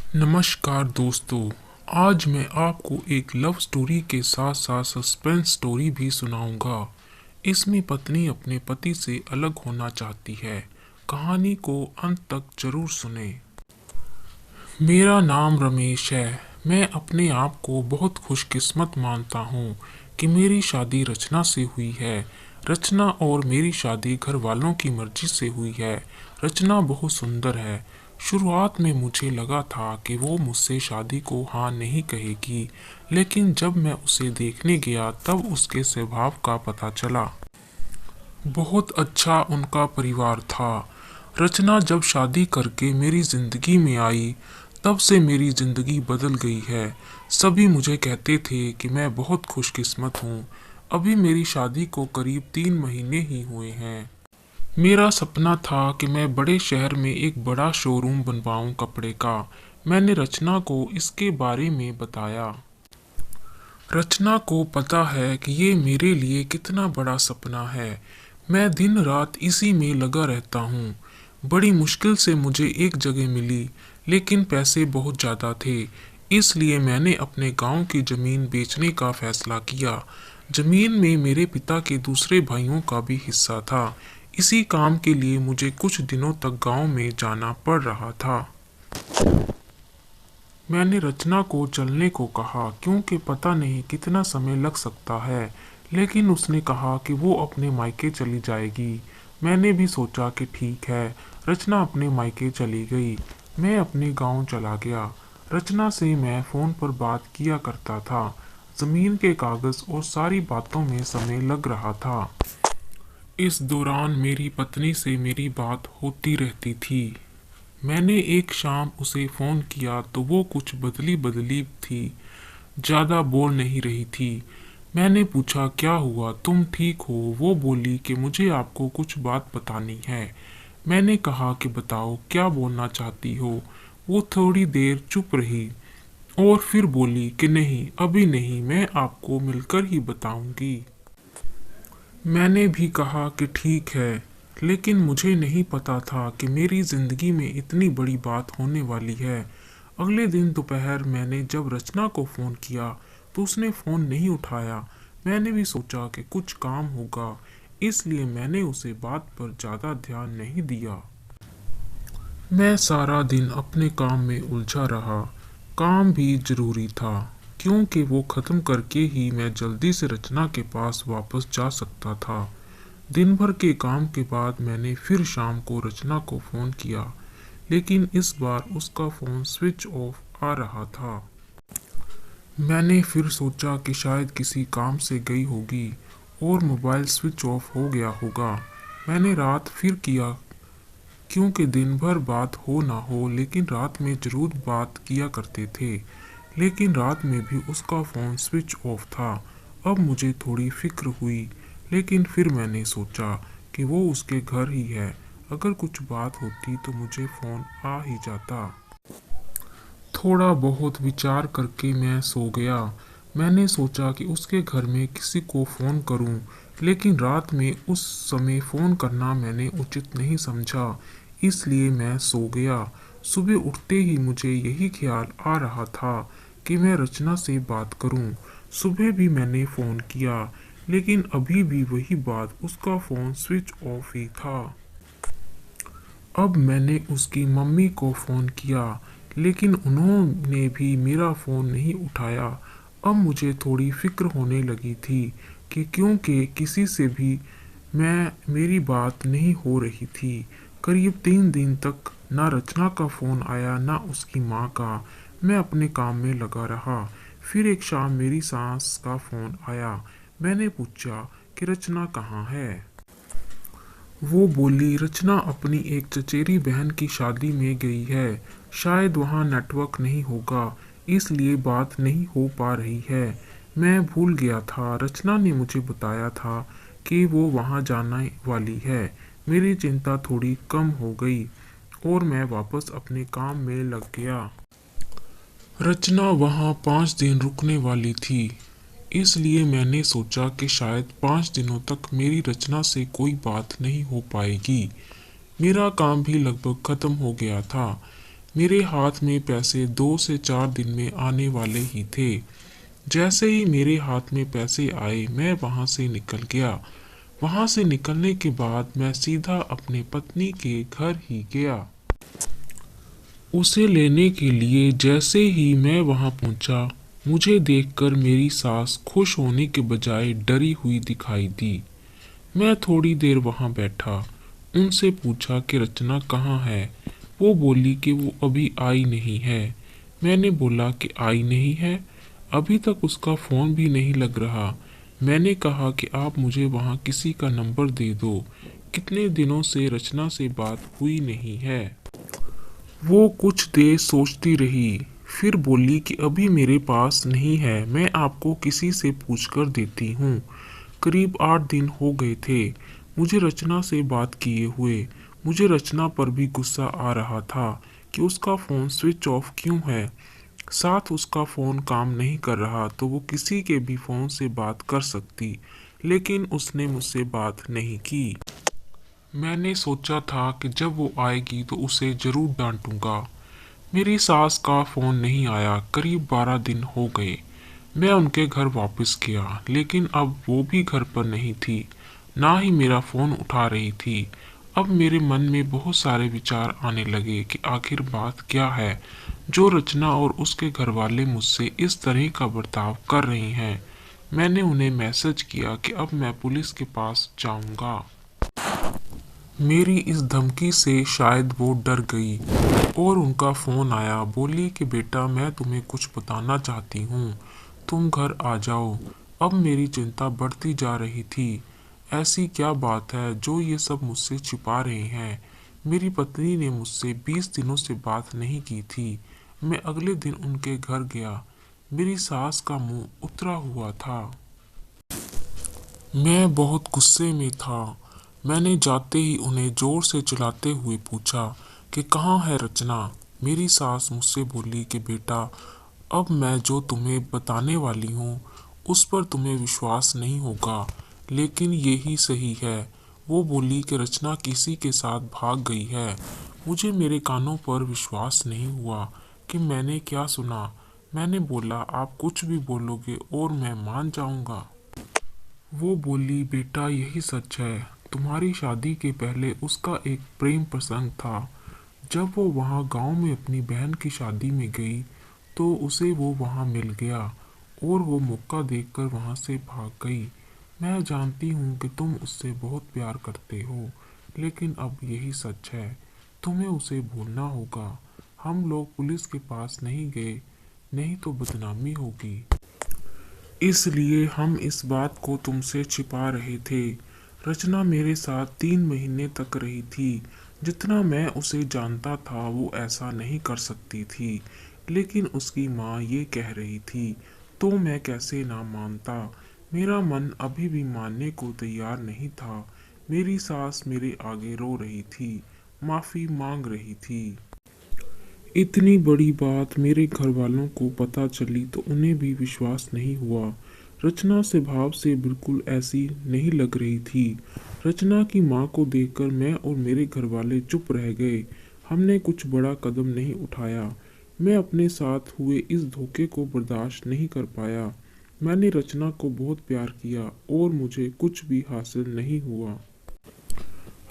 नमस्कार दोस्तों। आज मैं आपको एक लव स्टोरी के साथ साथ सस्पेंस स्टोरी भी सुनाऊंगा। इसमें पत्नी अपने पति से अलग होना चाहती है। कहानी को अंत तक जरूर सुने। मेरा नाम रमेश है। मैं अपने आप को बहुत खुशकिस्मत मानता हूँ कि मेरी शादी रचना से हुई है। रचना और मेरी शादी घर वालों की मर्जी से हुई है। रचना बहुत सुंदर है। शुरुआत में मुझे लगा था कि वो मुझसे शादी को हाँ नहीं कहेगी, लेकिन जब मैं उसे देखने गया तब उसके स्वभाव का पता चला। बहुत अच्छा उनका परिवार था। रचना जब शादी करके मेरी जिंदगी में आई, तब से मेरी जिंदगी बदल गई है। सभी मुझे कहते थे कि मैं बहुत खुशकिस्मत हूँ। अभी मेरी शादी को करीब 3 महीने ही हुए हैं। मेरा सपना था कि मैं बड़े शहर में एक बड़ा शोरूम बनवाऊं कपड़े का। मैंने रचना को इसके बारे में बताया। रचना को पता है कि ये मेरे लिए कितना बड़ा सपना है। मैं दिन रात इसी में लगा रहता हूँ। बड़ी मुश्किल से मुझे एक जगह मिली, लेकिन पैसे बहुत ज़्यादा थे। इसलिए मैंने अपने गांव की ज़मीन बेचने का फैसला किया। ज़मीन में मेरे पिता के दूसरे भाइयों का भी हिस्सा था। इसी काम के लिए मुझे कुछ दिनों तक गांव में जाना पड़ रहा था। मैंने रचना को चलने को कहा, क्योंकि पता नहीं कितना समय लग सकता है, लेकिन उसने कहा कि वो अपने मायके चली जाएगी। मैंने भी सोचा कि ठीक है। रचना अपने मायके चली गई। मैं अपने गांव चला गया। रचना से मैं फ़ोन पर बात किया करता था। ज़मीन के कागज़ और सारी बातों में समय लग रहा था। इस दौरान मेरी पत्नी से मेरी बात होती रहती थी। मैंने एक शाम उसे फ़ोन किया तो वो कुछ बदली बदली थी, ज़्यादा बोल नहीं रही थी। मैंने पूछा क्या हुआ, तुम ठीक हो? वो बोली कि मुझे आपको कुछ बात बतानी है। मैंने कहा कि बताओ, क्या बोलना चाहती हो? वो थोड़ी देर चुप रही और फिर बोली कि नहीं, अभी नहीं, मैं आपको मिलकर ही बताऊंगी। मैंने भी कहा कि ठीक है, लेकिन मुझे नहीं पता था कि मेरी ज़िंदगी में इतनी बड़ी बात होने वाली है। अगले दिन दोपहर मैंने जब रचना को फ़ोन किया तो उसने फ़ोन नहीं उठाया। मैंने भी सोचा कि कुछ काम होगा, इसलिए मैंने उसे बात पर ज़्यादा ध्यान नहीं दिया। मैं सारा दिन अपने काम में उलझा रहा। काम भी ज़रूरी था, क्योंकि वो ख़त्म करके ही मैं जल्दी से रचना के पास वापस जा सकता था। दिन भर के काम के बाद मैंने फिर शाम को रचना को फ़ोन किया, लेकिन इस बार उसका फ़ोन स्विच ऑफ आ रहा था। मैंने फिर सोचा कि शायद किसी काम से गई होगी और मोबाइल स्विच ऑफ हो गया होगा। मैंने रात फिर किया, क्योंकि दिन भर बात हो ना हो, लेकिन रात में ज़रूर बात किया करते थे। लेकिन रात में भी उसका फ़ोन स्विच ऑफ था। अब मुझे थोड़ी फिक्र हुई, लेकिन फिर मैंने सोचा कि वो उसके घर ही है। अगर कुछ बात होती तो मुझे फ़ोन आ ही जाता। थोड़ा बहुत विचार करके मैं सो गया। मैंने सोचा कि उसके घर में किसी को फ़ोन करूं, लेकिन रात में उस समय फ़ोन करना मैंने उचित नहीं समझा, इसलिए मैं सो गया। सुबह उठते ही मुझे यही ख्याल आ रहा था कि मैं रचना से बात करूं। सुबह भी मैंने फ़ोन किया, लेकिन अभी भी वही बात, उसका फ़ोन स्विच ऑफ ही था। अब मैंने उसकी मम्मी को फ़ोन किया, लेकिन उन्होंने भी मेरा फ़ोन नहीं उठाया। अब मुझे थोड़ी फ़िक्र होने लगी थी कि क्योंकि किसी से भी मेरी बात नहीं हो रही थी। करीब 3 दिन तक ना रचना का फ़ोन आया ना उसकी माँ का। मैं अपने काम में लगा रहा। फिर एक शाम मेरी सास का फ़ोन आया। मैंने पूछा कि रचना कहाँ है। वो बोली रचना अपनी एक चचेरी बहन की शादी में गई है। शायद वहाँ नेटवर्क नहीं होगा, इसलिए बात नहीं हो पा रही है। मैं भूल गया था, रचना ने मुझे बताया था कि वो वहाँ जाने वाली है। मेरी चिंता थोड़ी कम हो गई और मैं वापस अपने काम में लग गया। रचना वहाँ 5 दिन रुकने वाली थी, इसलिए मैंने सोचा कि शायद 5 दिनों तक मेरी रचना से कोई बात नहीं हो पाएगी। मेरा काम भी लगभग खत्म हो गया था। मेरे हाथ में पैसे 2 से 4 दिन में आने वाले ही थे। जैसे ही मेरे हाथ में पैसे आए मैं वहां से निकल गया। वहां से निकलने के बाद मैं सीधा अपने पत्नी के घर ही गया। उसे लेने के लिए जैसे ही मैं वहां पहुंचा, मुझे देखकर मेरी सास खुश होने के बजाय डरी हुई दिखाई दी। मैं थोड़ी देर वहां बैठा, उनसे पूछा कि रचना कहाँ है। वो बोली कि वो अभी आई नहीं है। मैंने बोला कि आई नहीं है, अभी तक उसका फ़ोन भी नहीं लग रहा। मैंने कहा कि आप मुझे वहाँ किसी का नंबर दे दो, कितने दिनों से रचना से बात हुई नहीं है। वो कुछ देर सोचती रही, फिर बोली कि अभी मेरे पास नहीं है, मैं आपको किसी से पूछकर देती हूँ। करीब 8 दिन हो गए थे मुझे रचना से बात किए हुए। मुझे रचना पर भी गुस्सा आ रहा था कि उसका फ़ोन स्विच ऑफ क्यों है। साथ उसका फ़ोन काम नहीं कर रहा तो वो किसी के भी फ़ोन से बात कर सकती, लेकिन उसने मुझसे बात नहीं की। मैंने सोचा था कि जब वो आएगी तो उसे ज़रूर डांटूंगा। मेरी सास का फ़ोन नहीं आया, करीब 12 दिन हो गए। मैं उनके घर वापस गया, लेकिन अब वो भी घर पर नहीं थी, ना ही मेरा फ़ोन उठा रही थी। अब मेरे मन में बहुत सारे विचार आने लगे कि आखिर बात क्या है जो रचना और उसके घर वाले मुझसे इस तरह का बर्ताव कर रही हैं। मैंने उन्हें मैसेज किया कि अब मैं पुलिस के पास जाऊंगा। मेरी इस धमकी से शायद वो डर गई और उनका फ़ोन आया। बोली कि बेटा, मैं तुम्हें कुछ बताना चाहती हूँ, तुम घर आ जाओ। अब मेरी चिंता बढ़ती जा रही थी। ऐसी क्या बात है जो ये सब मुझसे छिपा रहे हैं। मेरी पत्नी ने मुझसे 20 दिनों से बात नहीं की थी। मैं अगले दिन उनके घर गया। मेरी सास का मुंह उतरा हुआ था। मैं बहुत गुस्से में था। मैंने जाते ही उन्हें जोर से चिल्लाते हुए पूछा कि कहाँ है रचना। मेरी सास मुझसे बोली कि बेटा, अब मैं जो तुम्हें बताने वाली हूँ उस पर तुम्हें विश्वास नहीं होगा, लेकिन यही सही है। वो बोली कि रचना किसी के साथ भाग गई है। मुझे मेरे कानों पर विश्वास नहीं हुआ कि मैंने क्या सुना। मैंने बोला, आप कुछ भी बोलोगे और मैं मान जाऊंगा। वो बोली, बेटा यही सच है, तुम्हारी शादी के पहले उसका एक प्रेम प्रसंग था। जब वो वहाँ गांव में अपनी बहन की शादी में गई तो उसे वो वहाँ मिल गया और वो मौका देखकर वहाँ से भाग गई। मैं जानती हूँ कि तुम उससे बहुत प्यार करते हो, लेकिन अब यही सच है, तुम्हें उसे भूलना होगा। हम लोग पुलिस के पास नहीं गए, नहीं तो बदनामी होगी। इसलिए हम इस बात को तुमसे छिपा रहे थे। रचना मेरे साथ 3 महीने तक रही थी। जितना मैं उसे जानता था वो ऐसा नहीं कर सकती थी, लेकिन उसकी माँ ये कह रही थी तो मैं कैसे ना मानता। मेरा मन अभी भी मानने को तैयार नहीं था। मेरी सास मेरे आगे रो रही थी, माफ़ी मांग रही थी। इतनी बड़ी बात मेरे घर वालों को पता चली तो उन्हें भी विश्वास नहीं हुआ। रचना स्वभाव से बिल्कुल ऐसी नहीं लग रही थी। रचना की माँ को देखकर मैं और मेरे घर वाले चुप रह गए। हमने कुछ बड़ा कदम नहीं उठाया। मैं अपने साथ हुए इस धोखे को बर्दाश्त नहीं कर पाया। मैंने रचना को बहुत प्यार किया और मुझे कुछ भी हासिल नहीं हुआ।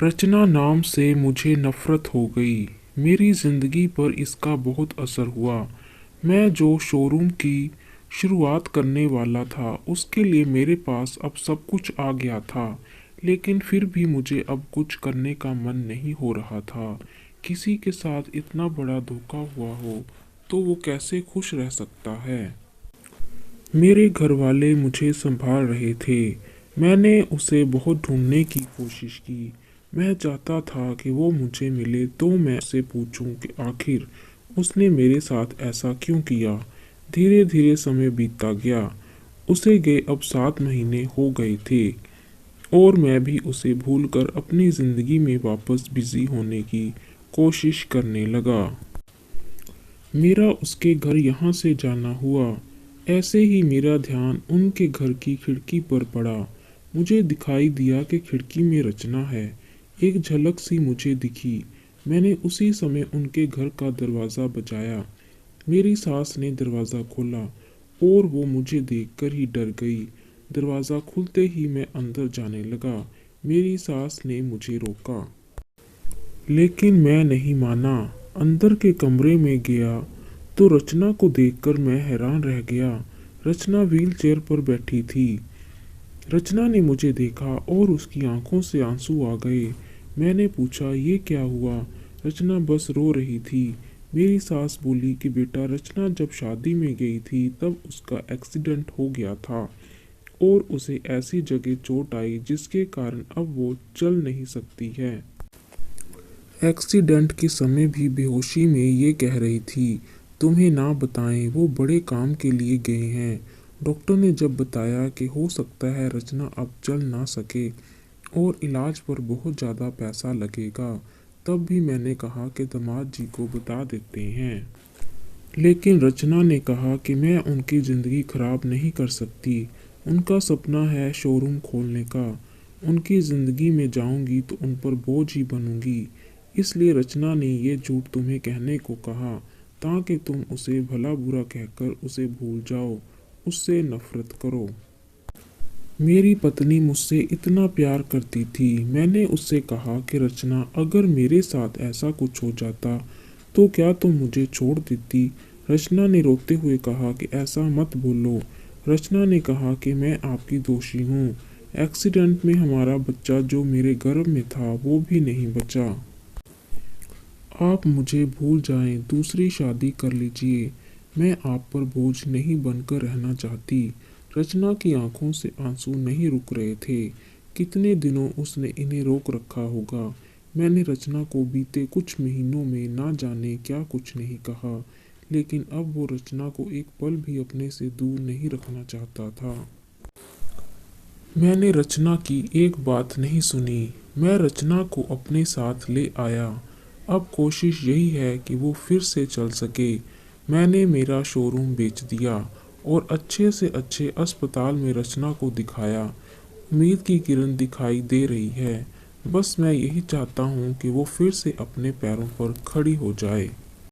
रचना नाम से मुझे नफरत हो गई। मेरी जिंदगी पर इसका बहुत असर हुआ। मैं जो शोरूम की शुरुआत करने वाला था उसके लिए मेरे पास अब सब कुछ आ गया था, लेकिन फिर भी मुझे अब कुछ करने का मन नहीं हो रहा था। किसी के साथ इतना बड़ा धोखा हुआ हो तो वो कैसे खुश रह सकता है। मेरे घरवाले मुझे संभाल रहे थे। मैंने उसे बहुत ढूंढने की कोशिश की। मैं चाहता था कि वो मुझे मिले तो मैं उससे पूछूं कि आखिर उसने मेरे साथ ऐसा क्यों किया। धीरे धीरे समय बीतता गया। उसे गए अब 7 महीने हो गए थे और मैं भी उसे भूलकर अपनी ज़िंदगी में वापस बिजी होने की कोशिश करने लगा। मेरा उसके घर यहाँ से जाना हुआ। ऐसे ही मेरा ध्यान उनके घर की खिड़की पर पड़ा। मुझे दिखाई दिया कि खिड़की में रचना है। एक झलक सी मुझे दिखी। मैंने उसी समय उनके घर का दरवाज़ा बजाया। मेरी सास ने दरवाज़ा खोला और वो मुझे देखकर ही डर गई। दरवाज़ा खुलते ही मैं अंदर जाने लगा। मेरी सास ने मुझे रोका, लेकिन मैं नहीं माना। अंदर के कमरे में गया तो रचना को देखकर मैं हैरान रह गया। रचना व्हीलचेयर पर बैठी थी। रचना ने मुझे देखा और उसकी आंखों से आंसू आ गए। मैंने पूछा, ये क्या हुआ? रचना बस रो रही थी। मेरी सास बोली कि बेटा, रचना जब शादी में गई थी तब उसका एक्सीडेंट हो गया था और उसे ऐसी जगह चोट आई जिसके कारण अब वो चल नहीं सकती है। एक्सीडेंट के समय भी बेहोशी में ये कह रही थी, तुम्हें ना बताएं, वो बड़े काम के लिए गए हैं। डॉक्टर ने जब बताया कि हो सकता है रचना अब चल ना सके और इलाज पर बहुत ज़्यादा पैसा लगेगा, तब भी मैंने कहा कि दामाद जी को बता देते हैं। लेकिन रचना ने कहा कि मैं उनकी ज़िंदगी खराब नहीं कर सकती। उनका सपना है शोरूम खोलने का। उनकी ज़िंदगी में जाऊंगी तो उन पर बोझ ही बनूंगी। इसलिए रचना ने ये झूठ तुम्हें कहने को कहा ताकि तुम उसे भला बुरा कहकर उसे भूल जाओ, उससे नफरत करो। मेरी पत्नी मुझसे इतना प्यार करती थी। मैंने उससे कहा कि रचना, अगर मेरे साथ ऐसा कुछ हो जाता तो क्या तुम मुझे छोड़ देती? रचना ने रोते हुए कहा कि ऐसा मत बोलो। रचना ने कहा कि मैं आपकी दोषी हूँ। एक्सीडेंट में हमारा बच्चा जो मेरे गर्भ में था वो भी नहीं बचा। आप मुझे भूल जाएं, दूसरी शादी कर लीजिए। मैं आप पर बोझ नहीं बनकर रहना चाहती। रचना की आंखों से आंसू नहीं रुक रहे थे। कितने दिनों उसने इन्हें रोक रखा होगा। मैंने रचना को बीते कुछ महीनों में ना जाने क्या कुछ नहीं कहा, लेकिन अब वो रचना को एक पल भी अपने से दूर नहीं रखना चाहता था। मैंने रचना की एक बात नहीं सुनी। मैं रचना को अपने साथ ले आया। अब कोशिश यही है कि वो फिर से चल सके। मैंने मेरा शोरूम बेच दिया और अच्छे से अच्छे अस्पताल में रचना को दिखाया। उम्मीद की किरण दिखाई दे रही है। बस मैं यही चाहता हूँ कि वो फिर से अपने पैरों पर खड़ी हो जाए।